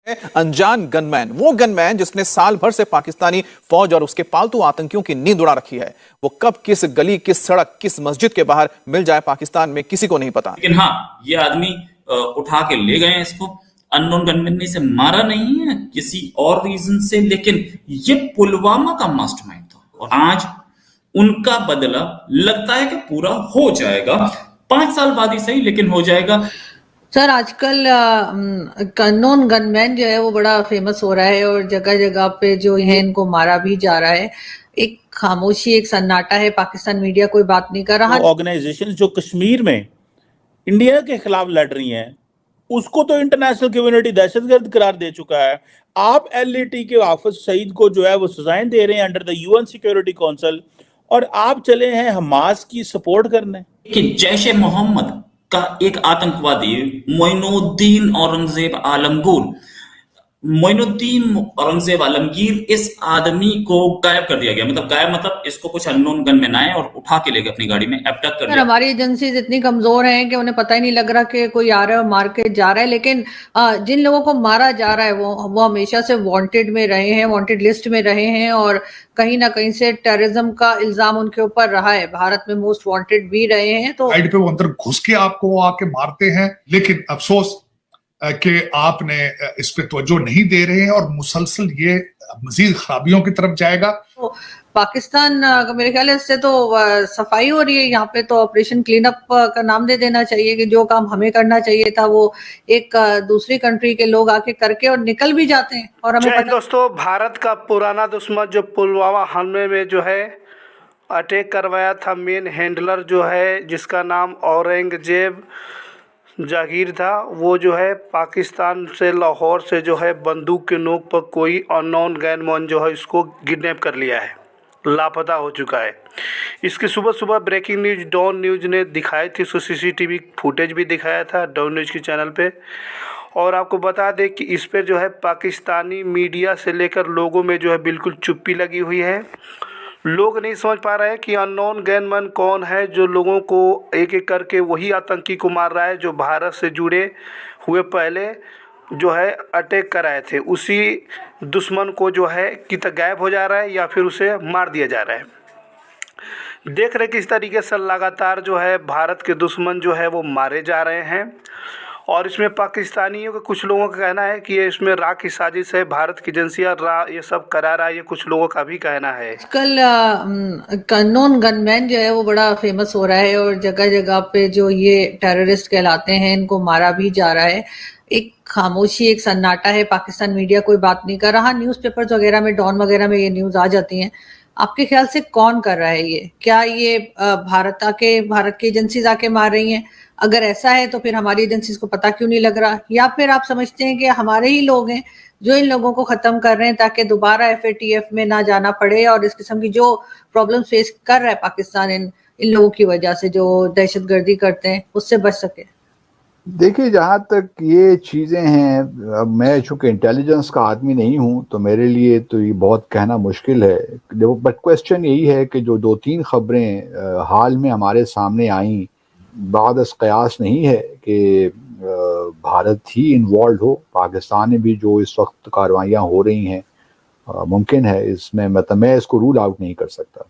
अनजान गनमैन, वो गनमैन जिसने साल भर से पाकिस्तानी फौज और उसके पालतू आतंकियों की नींद उड़ा रखी है। वो कब किस गली, किस सड़क, किस मस्जिद के बाहर मिल जाए पाकिस्तान में किसी को नहीं पता। लेकिन हाँ, ये आदमी उठा के ले गए हैं इसको। अननोन गनमैन ने इसे मारा नहीं है किसी और रीजन से, लेकिन ये पुलवामा का मास्टरमाइंड था और आज उनका बदला लगता है कि पूरा हो जाएगा। 5 साल बाद ही सही, लेकिन हो जाएगा। सर आजकल अननोन गनमैन जो है वो बड़ा फेमस हो रहा है और जगह जगह पे जो है इनको मारा भी जा रहा है। एक खामोशी, एक सन्नाटा है, पाकिस्तान मीडिया कोई बात नहीं कर रहा। ऑर्गेनाइजेशन जो कश्मीर में इंडिया के खिलाफ लड़ रही हैं, उसको तो इंटरनेशनल कम्युनिटी दहशतगर्द करार दे चुका है। आप एलईटी के हाफिज सईद को जो है वो सजाएं दे रहे हैं under the UN security council, और आप चले हैं हमास की सपोर्ट करने। कि जैश ए मोहम्मद का एक आतंकवादी मोइनुद्दीन औरंगजेब आलमगीर, इस आदमी को गायब कर दिया गया। मतलब गायब, मतलब इसको कुछ अननोन गनमैन आए और उठा के ले गए अपनी गाड़ी में, एब्डक्ट कर दिया। हमारी एजेंसीज इतनी कमजोर हैं कि उन्हें पता ही नहीं लग रहा कि कोई आ रहा है और मार के जा रहा है। लेकिन जिन लोगों को मारा जा रहा है वो हमेशा से वांटेड में रहे हैं, वांटेड लिस्ट में रहे हैं, और कहीं ना कहीं से टेररिज्म का इल्जाम उनके ऊपर रहा है। भारत में मोस्ट वांटेड भी रहे हैं। तो साइड पे वो अंदर घुस के आपको आके मारते हैं, लेकिन अफसोस कि आपने इस पे तवज्जो नहीं दे रहे हैं और मुसलसल ये मजीद खराबियों की तरफ जाएगा। तो पाकिस्तान मेरे ख्याल है इससे तो सफाई हो रही है यहाँ पे। तो ऑपरेशन क्लीन अप का नाम दे देना चाहिए कि जो काम हमें करना चाहिए था वो एक दूसरी कंट्री के लोग आके करके और निकल भी जाते हैं। और हमें दोस्तों, भारत का पुराना दुश्मन जो पुलवामा हमले में जो है अटैक करवाया था, मेन हैंडलर जो है जिसका नाम औरंगजेब जागीर था, वो जो है पाकिस्तान से लाहौर से जो है बंदूक के नोक पर कोई अननोन गनमैन जो है इसको किडनैप कर लिया है, लापता हो चुका है। इसकी सुबह सुबह ब्रेकिंग न्यूज़ डॉन न्यूज़ ने दिखाई थी, उसको सीसीटीवी फुटेज भी दिखाया था डॉन न्यूज़ के चैनल पे। और आपको बता दें कि इस पर जो है पाकिस्तानी मीडिया से लेकर लोगों में जो है बिल्कुल चुप्पी लगी हुई है। लोग नहीं समझ पा रहे हैं कि अननोन गनमैन कौन है जो लोगों को एक एक करके वही आतंकी को मार रहा है जो भारत से जुड़े हुए पहले जो है अटैक कराए थे। उसी दुश्मन को जो है कि तो गायब हो जा रहा है या फिर उसे मार दिया जा रहा है। देख रहे किस तरीके से लगातार जो है भारत के दुश्मन जो है वो मारे जा रहे हैं। और इसमें पाकिस्तानियों के कुछ लोगों का कहना है कि ये इसमें रा की साजिश है, भारत की एजेंसियां ये सब करा रहा है, ये कुछ लोगों का भी कहना है। आजकल अननोन गनमैन जो है वो बड़ा फेमस हो रहा है और जगह जगह पे जो ये टेररिस्ट कहलाते हैं इनको मारा भी जा रहा है। एक खामोशी, एक सन्नाटा है, पाकिस्तान मीडिया कोई बात नहीं कर रहा। न्यूज़पेपर्स वगैरह में, डॉन वगैरह में ये न्यूज़ आ जाती हैं। आपके ख्याल से कौन कर रहा है ये? क्या ये भारत की एजेंसीज आके मार रही हैं? अगर ऐसा है तो फिर हमारी एजेंसीज को पता क्यों नहीं लग रहा? या फिर आप समझते हैं कि हमारे ही लोग हैं जो इन लोगों को खत्म कर रहे हैं ताकि दोबारा FATF में ना जाना पड़े और इस किस्म की जो प्रॉब्लम फेस कर रहा है पाकिस्तान इन लोगों की वजह से जो दहशतगर्दी करते हैं उससे बच सके? देखिए, जहाँ तक ये चीज़ें हैं, अब मैं चूँकि इंटेलिजेंस का आदमी नहीं हूँ तो मेरे लिए तो ये बहुत कहना मुश्किल है। बट क्वेश्चन यही है कि जो 2-3 खबरें हाल में हमारे सामने आईं, बाद इस कयास नहीं है कि भारत ही इन्वॉल्व हो। पाकिस्तान में भी जो इस वक्त कार्रवाइयाँ हो रही हैं, मुमकिन है इसमें, मतलब मैं इसको रूल आउट नहीं कर सकता।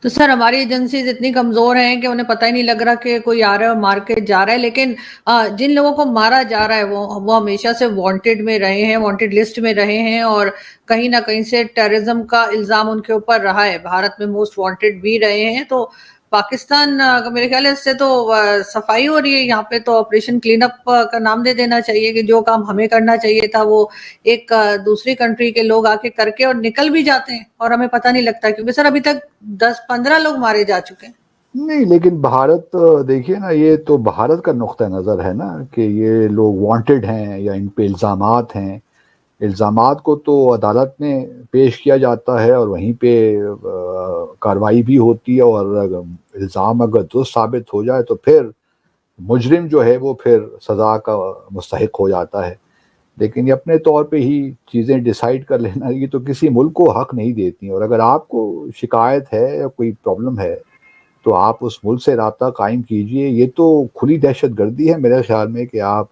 तो सर हमारी एजेंसीज इतनी कमजोर हैं कि उन्हें पता ही नहीं लग रहा कि कोई आ रहा है और मार के जा रहा है। लेकिन जिन लोगों को मारा जा रहा है वो हमेशा से वांटेड में रहे हैं, वांटेड लिस्ट में रहे हैं, और कहीं ना कहीं से टेररिज्म का इल्जाम उनके ऊपर रहा है। भारत में मोस्ट वांटेड भी रहे हैं। तो पाकिस्तान मेरे ख्याल है इससे तो सफाई हो रही है यहाँ पे। तो ऑपरेशन क्लीन अप का नाम दे देना चाहिए कि जो काम हमें करना चाहिए था वो एक दूसरी कंट्री के लोग आके करके और निकल भी जाते हैं और हमें पता नहीं लगता। क्योंकि सर अभी तक 10-15 लोग मारे जा चुके हैं। नहीं, लेकिन भारत देखिए ना, ये तो भारत का नुक्ता नज़र है ना कि ये लोग वांटेड हैं या इन पे इल्ज़ामात हैं। इल्ज़ामात को तो अदालत में पेश किया जाता है और वहीं पे कार्रवाई भी होती है, और इल्ज़ाम अगर दुरुस्त साबित हो जाए तो फिर मुजरिम जो है वो फिर सज़ा का मुस्तहिक हो जाता है। लेकिन ये अपने तौर पे ही चीज़ें डिसाइड कर लेना, ये तो किसी मुल्क को हक़ नहीं देती। और अगर आपको शिकायत है या कोई प्रॉब्लम है तो आप उस मुल्क से राब्ता कायम कीजिए। ये तो खुली दहशत गर्दी है मेरे ख्याल में कि आप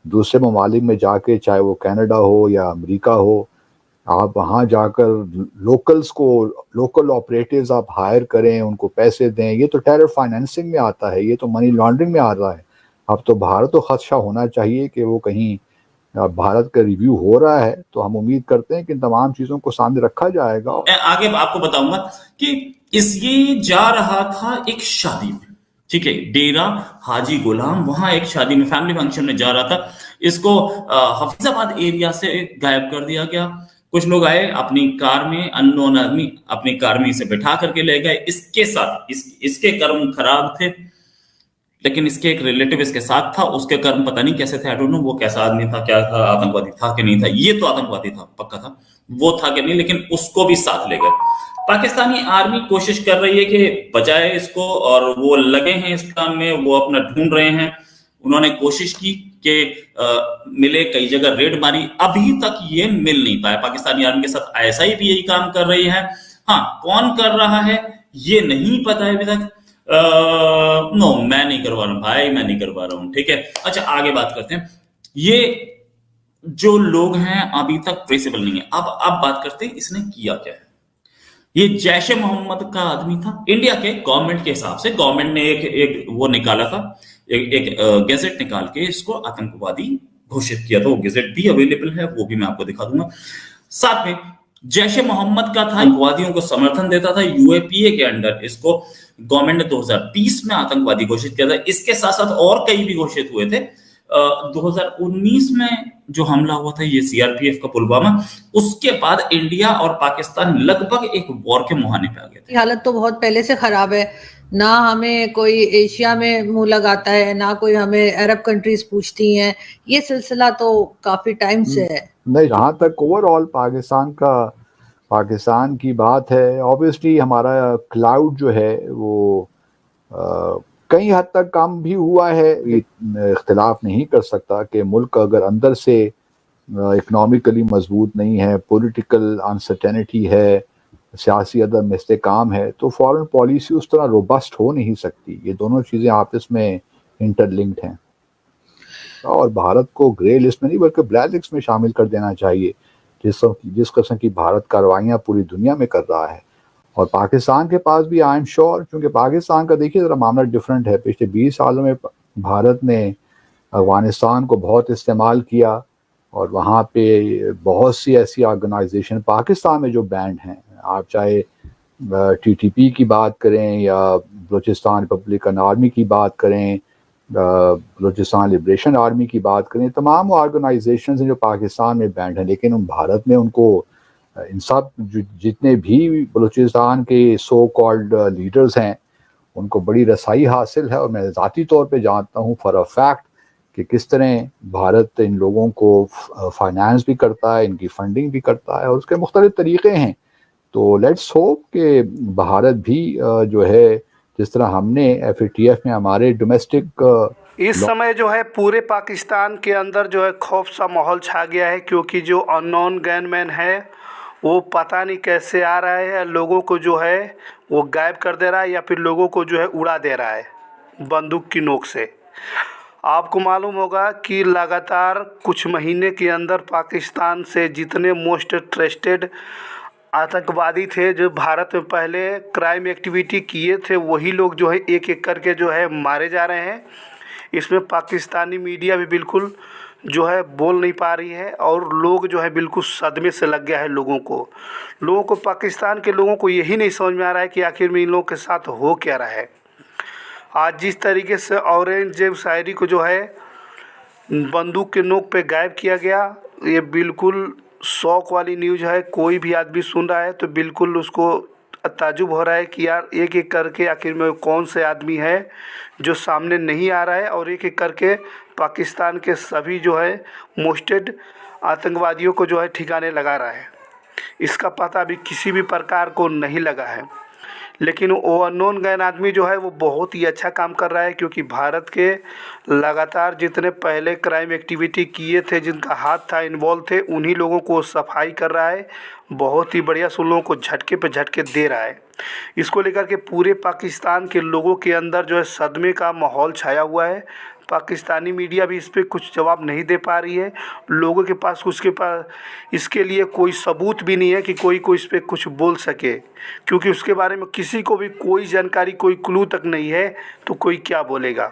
दूसरे ममालिक में जाके, चाहे वो कनाडा हो या अमेरिका हो, आप वहाँ जाकर लोकल ऑपरेटिव्स आप हायर करें, उनको पैसे दें, ये तो टेरर फाइनेंसिंग में आता है, ये तो मनी लॉन्ड्रिंग में आ रहा है। अब तो भारत को खदशा होना चाहिए कि वो कहीं भारत का रिव्यू हो रहा है, तो हम उम्मीद करते हैं कि इन तमाम चीज़ों को सामने रखा जाएगा। मैं आगे आपको बताऊंगा कि ये जा रहा था एक शादी में, ठीक है, डेरा हाजी गुलाम, वहां एक शादी में फैमिली फंक्शन में जा रहा था। इसको हफीजाबाद एरिया से गायब कर दिया गया। कुछ लोग आए अपनी कार में, अननोन आदमी अपनी कार में इसे बैठा करके ले गए। इसके साथ इसके कर्म खराब थे, लेकिन इसके एक रिलेटिव इसके साथ था, उसके कर्म पता नहीं कैसे थे, आई डोंट नो वो कैसा आदमी था, क्या था, आतंकवादी था कि नहीं था। ये तो आतंकवादी था, पक्का था, वो था कि नहीं, लेकिन उसको भी साथ ले गए। पाकिस्तानी आर्मी कोशिश कर रही है कि बचाए इसको, और वो लगे हैं इस काम में, वो अपना ढूंढ रहे हैं। उन्होंने कोशिश की कि मिले, कई जगह रेड मारी, अभी तक ये मिल नहीं पाया। पाकिस्तानी आर्मी के साथ ISI भी यही काम कर रही है। हाँ, कौन कर रहा है ये नहीं पता है अभी तक। नो, मैं नहीं करवा रहा हूं भाई, मैं नहीं करवा रहा हूं, ठीक है। अच्छा, आगे बात करते हैं। ये जो लोग हैं अभी तक ट्रेसेबल नहीं है। अब बात करते हैं इसने किया क्या है। ये जैश ए मोहम्मद का आदमी था। इंडिया के गवर्नमेंट के हिसाब से, गवर्नमेंट ने एक वो निकाला था, एक गैजेट निकाल के इसको आतंकवादी घोषित किया था। वो गैजेट भी अवेलेबल है, वो भी मैं आपको दिखा दूंगा। साथ में जैश ए मोहम्मद का था, आतंकवादियों को समर्थन देता था। UAPA के अंडर इसको गवर्नमेंट ने 2020 में आतंकवादी घोषित किया था। इसके साथ साथ और कई भी घोषित हुए थे। 2019 में जो हमला हुआ था, ये CRPF का पुलवामा, उसके बाद इंडिया और पाकिस्तान लगभग एक वॉर के मुहाने पे आ गए थे। हालत तो बहुत पहले से खराब है, ना हमें कोई एशिया में मुंह लगाता है, ना कोई हमें अरब कंट्रीज पूछती हैं। ये सिलसिला तो काफी टाइम से है। नहीं, जहाँ तक ओवरऑल पाकिस्तान की बात है, ऑब्वियसली हमारा क्लाउड जो है वो कई हद तक कम भी हुआ है। इख्तिलाफ नहीं कर सकता कि मुल्क अगर अंदर से इकोनॉमिकली मजबूत नहीं है, पॉलिटिकल अनसर्टेनिटी है, सियासी अदम इस्तेकाम है, तो फॉरेन पॉलिसी उस तरह रोबस्ट हो नहीं सकती। ये दोनों चीज़ें आपस में इंटरलिंक्ड हैं, और भारत को ग्रे लिस्ट में नहीं बल्कि ब्लैक लिस्ट में शामिल कर देना चाहिए, जिस किस्म की भारत कार्रवाइयाँ पूरी दुनिया में कर रहा है। और पाकिस्तान के पास भी आई एम श्योर, क्योंकि पाकिस्तान का देखिए ज़रा मामला डिफरेंट है। पिछले 20 सालों में भारत ने अफगानिस्तान को बहुत इस्तेमाल किया, और वहाँ पे बहुत सी ऐसी ऑर्गेनाइजेशन पाकिस्तान में जो बैंड हैं, आप चाहे TTP की बात करें या बलूचिस्तान रिपब्लिकन आर्मी की बात करें, बलूचिस्तान लिबरेशन आर्मी की बात करें, तमाम ऑर्गेनाइजेशन हैं जो पाकिस्तान में बैंड हैं। लेकिन भारत ने उनको, इन सब जितने भी बलूचिस्तान के सो कॉल्ड लीडर्स हैं, उनको बड़ी रसाई हासिल है। और मैं ज़ाती तौर पे जानता हूँ फॉर अ फैक्ट कि किस तरह भारत इन लोगों को फाइनेंस भी करता है, इनकी फंडिंग भी करता है, और उसके मुख्तलिफ तरीक़े हैं। तो लेट्स होप कि भारत भी जो है, जिस तरह हमने FATF में हमारे डोमेस्टिक इस समय जो है पूरे पाकिस्तान के अंदर जो है खौफ सा माहौल छा गया है, क्योंकि जो अननोन गनमैन है वो पता नहीं कैसे आ रहा है, लोगों को जो है वो गायब कर दे रहा है, या फिर लोगों को जो है उड़ा दे रहा है बंदूक की नोक से। आपको मालूम होगा कि लगातार कुछ महीने के अंदर पाकिस्तान से जितने मोस्ट ट्रस्टेड आतंकवादी थे, जो भारत में पहले क्राइम एक्टिविटी किए थे, वही लोग जो है एक एक करके जो है मारे जा रहे हैं। इसमें पाकिस्तानी मीडिया भी बिल्कुल जो है बोल नहीं पा रही है, और लोग जो है बिल्कुल सदमे से लग गया है। लोगों को पाकिस्तान के लोगों को यही नहीं समझ में आ रहा है कि आखिर में इन लोगों के साथ हो क्या रहा है। आज जिस तरीके से औरंगजेब शायरी को जो है बंदूक के नोक पे गायब किया गया, ये बिल्कुल शौक वाली न्यूज़ है। कोई भी आदमी सुन रहा है तो बिल्कुल उसको ताज्जुब हो रहा है कि यार एक एक करके आखिर में कौन से आदमी है जो सामने नहीं आ रहा है, और एक एक करके पाकिस्तान के सभी जो है मोस्टेड आतंकवादियों को जो है ठिकाने लगा रहा है। इसका पता अभी किसी भी प्रकार को नहीं लगा है। लेकिन वो अननोन गन आदमी जो है वो बहुत ही अच्छा काम कर रहा है, क्योंकि भारत के लगातार जितने पहले क्राइम एक्टिविटी किए थे, जिनका हाथ था, इन्वॉल्व थे, उन्हीं लोगों को सफाई कर रहा है। बहुत ही बढ़िया से उन लोगों को झटके पे झटके दे रहा है। इसको लेकर के पूरे पाकिस्तान के लोगों के अंदर जो है सदमे का माहौल छाया हुआ है। पाकिस्तानी मीडिया भी इस पर कुछ जवाब नहीं दे पा रही है। लोगों के पास इसके लिए कोई सबूत भी नहीं है कि कोई इस पर कुछ बोल सके, क्योंकि उसके बारे में किसी को भी कोई जानकारी, कोई क्लू तक नहीं है, तो कोई क्या बोलेगा।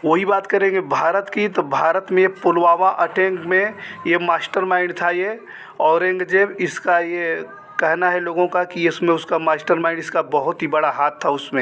वही बात करेंगे भारत की, तो भारत में पुलवामा अटैक में ये मास्टरमाइंड था, ये औरंगजेब। इसका ये कहना है लोगों का कि इसमें उसका मास्टरमाइंड, इसका बहुत ही बड़ा हाथ था उसमें।